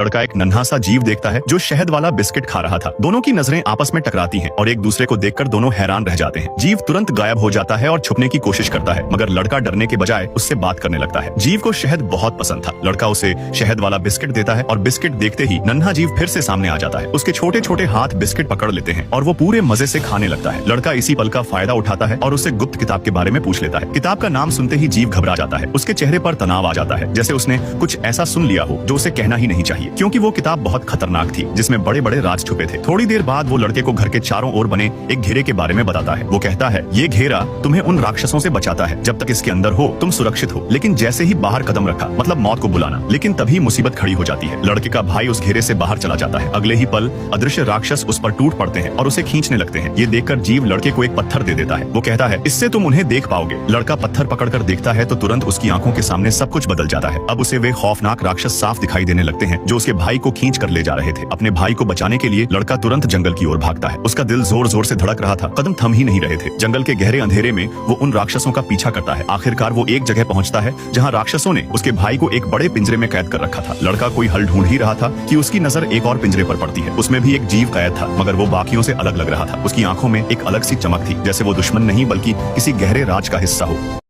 लड़का एक नन्हा सा जीव देखता है जो शहद वाला बिस्किट खा रहा था। दोनों की नजरें आपस में टकराती हैं और एक दूसरे को देखकर दोनों हैरान रह जाते हैं। जीव तुरंत गायब हो जाता है और छुपने की कोशिश करता है, मगर लड़का डरने के बजाय उससे बात करने लगता है। जीव को शहद बहुत पसंद था। लड़का उसे शहद वाला बिस्किट देता है और बिस्किट देखते ही नन्हा जीव फिर से सामने आ जाता है। उसके छोटे छोटे हाथ बिस्किट पकड़ लेते हैं और वो पूरे मजे से खाने लगता है। लड़का इसी पल का फायदा उठाता है और उससे गुप्त किताब के बारे में पूछ लेता है। किताब का नाम सुनते ही जीव घबरा जाता है। उसके चेहरे पर तनाव आ जाता है, जैसे उसने कुछ ऐसा सुन लिया हो जो उसे कहना ही नहीं चाहिए, क्योंकि वो किताब बहुत खतरनाक थी जिसमें बड़े बड़े राज छुपे थे। थोड़ी देर बाद वो लड़के को घर के चारों ओर बने एक घेरे के बारे में बताता है। वो कहता है, ये घेरा तुम्हें उन राक्षसों से बचाता है। जब तक इसके अंदर हो तुम सुरक्षित हो, लेकिन जैसे ही बाहर कदम रखा, मतलब मौत को बुलाना। लेकिन तभी मुसीबत खड़ी हो जाती है। लड़के का भाई उस घेरे से बाहर चला जाता है। अगले ही पल अदृश्य राक्षस उस पर टूट पड़ते हैं और उसे खींचने लगते हैं। ये देखकर जीव लड़के को एक पत्थर दे देता है। वो कहता है, इससे तुम उन्हें देख पाओगे। लड़का पत्थर पकड़कर देखता है तो तुरंत उसकी आंखों के सामने सब कुछ बदल जाता है। अब उसे वे खौफनाक राक्षस साफ दिखाई देने लगते हैं जो उसके भाई को खींच कर ले जा रहे थे। अपने भाई को बचाने के लिए लड़का तुरंत जंगल की ओर भागता है। उसका दिल जोर जोर से धड़क रहा था, कदम थम ही नहीं रहे थे। जंगल के गहरे अंधेरे में वो उन राक्षसों का पीछा करता है। आखिरकार वो एक जगह पहुंचता है जहां राक्षसों ने उसके भाई को एक बड़े पिंजरे में कैद कर रखा था। लड़का कोई हल ढूंढ ही रहा था कि उसकी नजर एक और पिंजरे पर पड़ती है। उसमें भी एक जीव कैद था, मगर वो बाकियों से अलग लग रहा था। उसकी आंखों में एक अलग सी चमक थी, जैसे वो दुश्मन नहीं बल्कि किसी गहरे राज का हिस्सा हो।